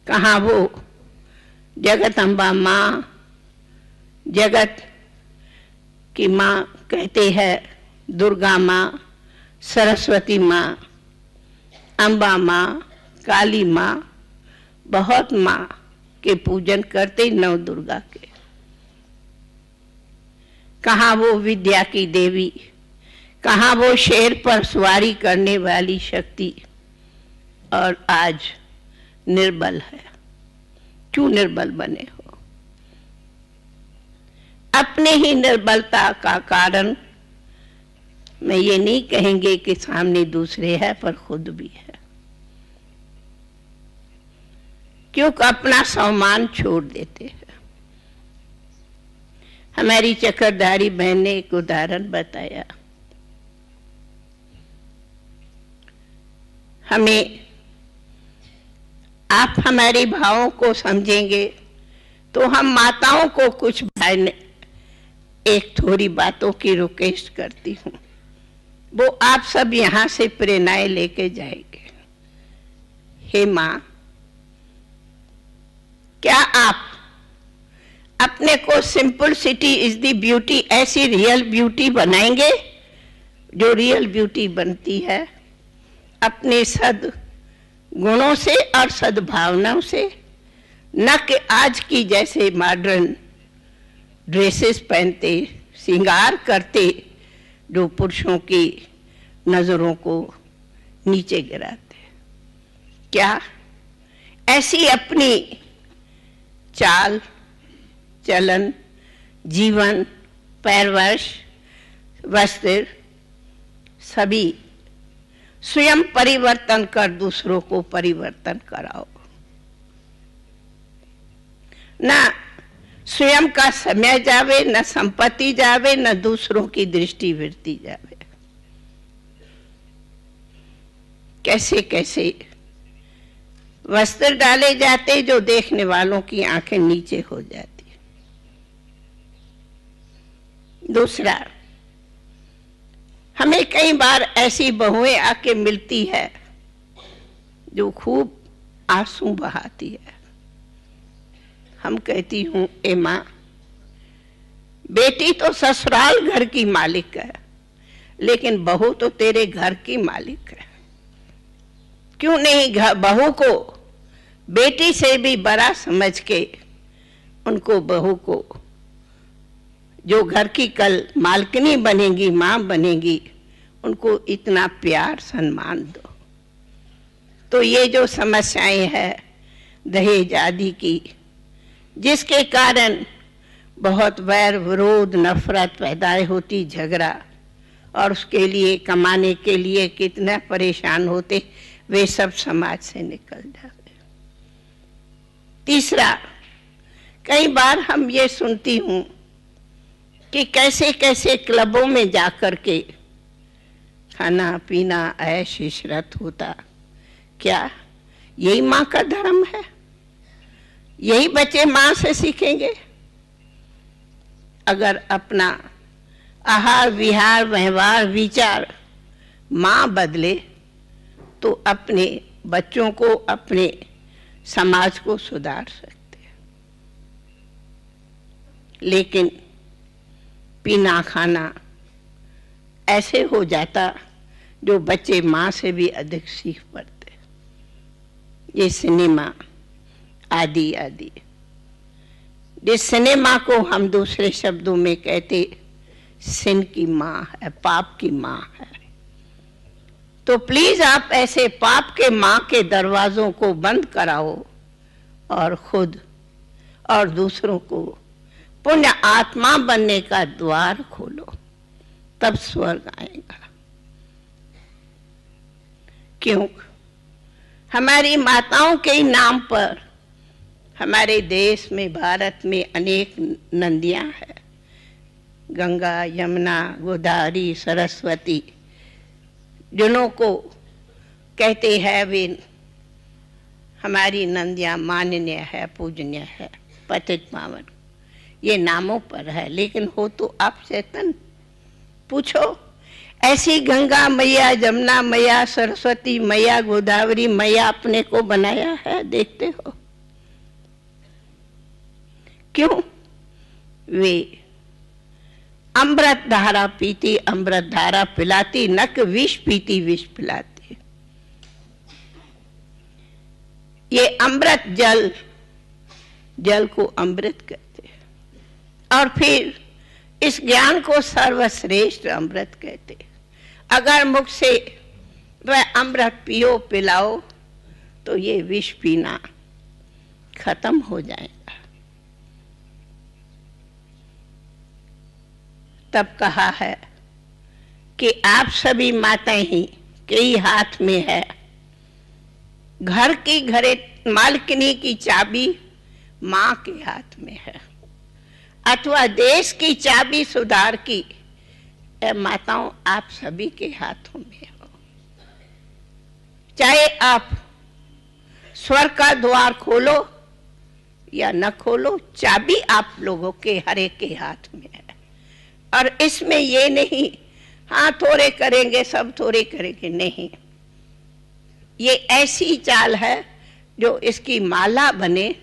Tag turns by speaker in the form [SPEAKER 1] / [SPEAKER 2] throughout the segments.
[SPEAKER 1] कहाँ वो जगत अम्बा माँ, जगत की माँ कहते हैं दुर्गा माँ, सरस्वती माँ, अम्बा माँ, काली माँ, बहुत माँ के पूजन करते नव दुर्गा के। कहाँ वो विद्या की देवी, कहाँ वो शेर पर सवारी करने वाली शक्ति, और आज निर्बल है। क्यों निर्बल बने हो? अपने ही निर्बलता का कारण मैं ये नहीं कहेंगे कि सामने दूसरे है, पर खुद भी है। क्यों अपना सम्मान छोड़ देते हैं। हमारी चक्रधारी बहन ने एक उदाहरण बताया। हमें आप हमारे भावों को समझेंगे तो हम माताओं को कुछ एक थोड़ी बातों की रिक्वेस्ट करती हूँ, वो आप सब यहाँ से प्रेरणाएं लेके जाएंगे। हे माँ, क्या आप अपने को सिंपलिसिटी इज द ब्यूटी ऐसी रियल ब्यूटी बनाएंगे जो रियल ब्यूटी बनती है अपने सद गुणों से और सद्भावनाओं से, न कि आज की जैसे मॉडर्न ड्रेसेस पहनते, श्रृंगार करते, जो पुरुषों की नजरों को नीचे गिराते। क्या ऐसी अपनी चाल चलन, जीवन, पैरवश, वस्त्र सभी स्वयं परिवर्तन कर दूसरों को परिवर्तन कराओ। ना स्वयं का समय जावे, न संपत्ति जावे, न दूसरों की दृष्टि वृत्ति जावे। कैसे कैसे वस्त्र डाले जाते जो देखने वालों की आंखें नीचे हो जाती। दूसरा, हमें कई बार ऐसी बहुएं आके मिलती है जो खूब आंसू बहाती है। हम कहती हूँ, ए माँ, बेटी तो ससुराल घर की मालिक है, लेकिन बहू तो तेरे घर की मालिक है। क्यों नहीं बहू को बेटी से भी बड़ा समझ के उनको, बहू को जो घर की कल मालकिनी बनेगी, माँ बनेगी, उनको इतना प्यार सम्मान दो। तो ये जो समस्याएं हैं दहेज आदि की, जिसके कारण बहुत वैर विरोध नफरत पैदा होती, झगड़ा, और उसके लिए कमाने के लिए कितना परेशान होते, वे सब समाज से निकल जाते। तीसरा, कई बार हम ये सुनती हूँ कि कैसे कैसे क्लबों में जाकर के खाना पीना ऐश इशरत होता। क्या यही माँ का धर्म है? यही बच्चे माँ से सीखेंगे? अगर अपना आहार विहार व्यवहार विचार माँ बदले तो अपने बच्चों को, अपने समाज को सुधार सकते हैं। लेकिन पीना खाना ऐसे हो जाता जो बच्चे माँ से भी अधिक सीख पड़ते। ये सिनेमा आदि आदि, जिस सिनेमा को हम दूसरे शब्दों में कहते सिन की माँ है, पाप की माँ है, तो प्लीज आप ऐसे पाप के माँ के दरवाजों को बंद कराओ और खुद और दूसरों को पुण्य आत्मा बनने का द्वार खोलो, तब स्वर्ग आएगा। क्यों? हमारी माताओं के नाम पर हमारे देश में, भारत में अनेक नदियां हैं, गंगा, यमुना, गोदावरी, सरस्वती, जिन्हों को कहते हैं वे हमारी नदियां माननीय है, पूजनीय है, पतित पावन, ये नामों पर है, लेकिन हो तो आप चेतन। पूछो, ऐसी गंगा मैया, जमुना मैया, सरस्वती मैया, गोदावरी मैया अपने को बनाया है? देखते हो? क्यों? वे अमृत धारा पीती, अमृत धारा पिलाती, नक विष पीती, विष पिलाती। ये अमृत जल, जल को अमृत कहते हैं। और फिर इस ज्ञान को सर्वश्रेष्ठ अमृत कहते हैं। अगर मुख से वह अमृत पियो, पिलाओ, तो ये विष पीना खत्म हो जाएगा। तब कहा है कि आप सभी माताएं ही के ही हाथ में है, घर की घरे मालकिनी की चाबी मां के हाथ में है, अथवा देश की चाबी सुधार की माताओं आप सभी के हाथों में हो। चाहे आप स्वर्ग का द्वार खोलो या न खोलो, चाबी आप लोगों के हर एक के हाथ में है। और इसमें ये नहीं हाँ थोड़े करेंगे सब थोड़े करेंगे, नहीं, ये ऐसी चाल है जो इसकी माला बने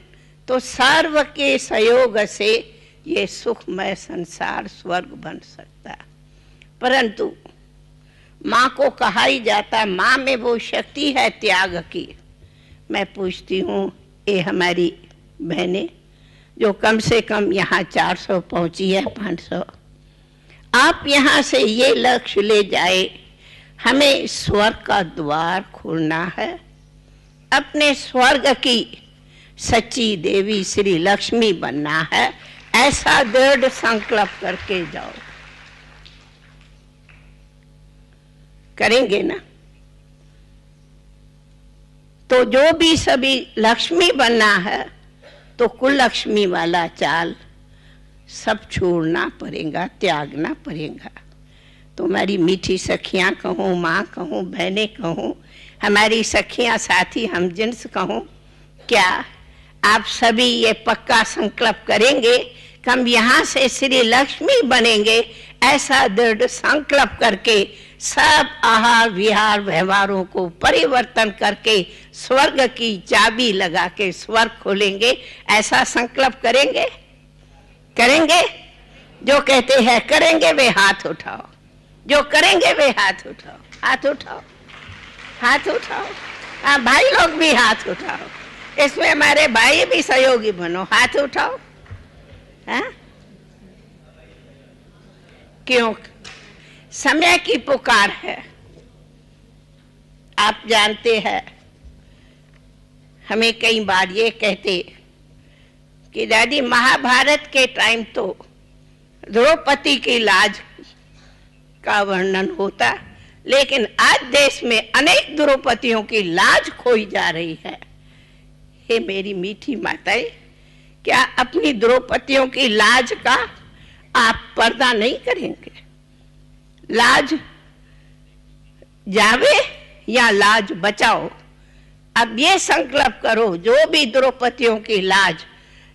[SPEAKER 1] तो सर्व के सहयोग से ये सुखमय संसार स्वर्ग बन सकता है। परंतु माँ को कहा ही जाता, माँ में वो शक्ति है त्याग की। मैं पूछती हूँ ये हमारी बहनें जो कम से कम यहाँ 400 पहुँची है, 500, आप यहाँ से ये लक्ष्य ले जाए, हमें स्वर्ग का द्वार खोलना है, अपने स्वर्ग की सच्ची देवी श्री लक्ष्मी बनना है, ऐसा दृढ़ संकल्प करके जाओ। करेंगे ना? तो जो भी सभी लक्ष्मी बनना है तो कुल लक्ष्मी वाला चाल सब छोड़ना पड़ेगा, त्यागना पड़ेगा। तो हमारी मीठी सखियां कहूँ, माँ कहूँ, बहनें कहूँ, हमारी सखियां साथी हम जिन्स कहूँ, क्या आप सभी ये पक्का संकल्प करेंगे कि हम यहाँ से श्री लक्ष्मी बनेंगे? ऐसा दृढ़ संकल्प करके सब आहार विहार व्यवहारों को परिवर्तन करके स्वर्ग की चाबी लगा के स्वर्ग खोलेंगे, ऐसा संकल्प करेंगे? करेंगे? जो कहते हैं करेंगे वे हाथ उठाओ, जो करेंगे वे हाथ उठाओ, हाथ उठाओ, हाथ उठाओ। हाँ भाई लोग भी हाथ उठाओ, इसमें हमारे भाई भी सहयोगी बनो, हाथ उठाओ। हाँ? क्यों? समय की पुकार है। आप जानते हैं हमें कई बार ये कहते कि दादी महाभारत के टाइम तो द्रौपदी की लाज का वर्णन होता, लेकिन आज देश में अनेक द्रौपदियों की लाज खोई जा रही है। हे मेरी मीठी माताएं, क्या अपनी द्रौपदियों की लाज का आप पर्दा नहीं करेंगे? लाज जावे या लाज बचाओ। अब ये संकल्प करो, जो भी द्रौपदियों की लाज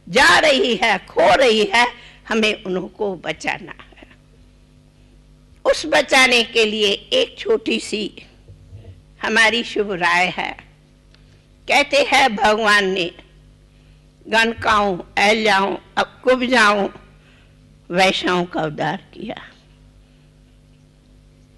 [SPEAKER 1] जा रही है, खो रही है, हमें उनको बचाना है। उस बचाने के लिए एक छोटी सी हमारी शुभ राय है। कहते हैं भगवान ने गणकाओं, अहल्याओं, कुब्जाओं, वैश्याओं का उद्धार किया।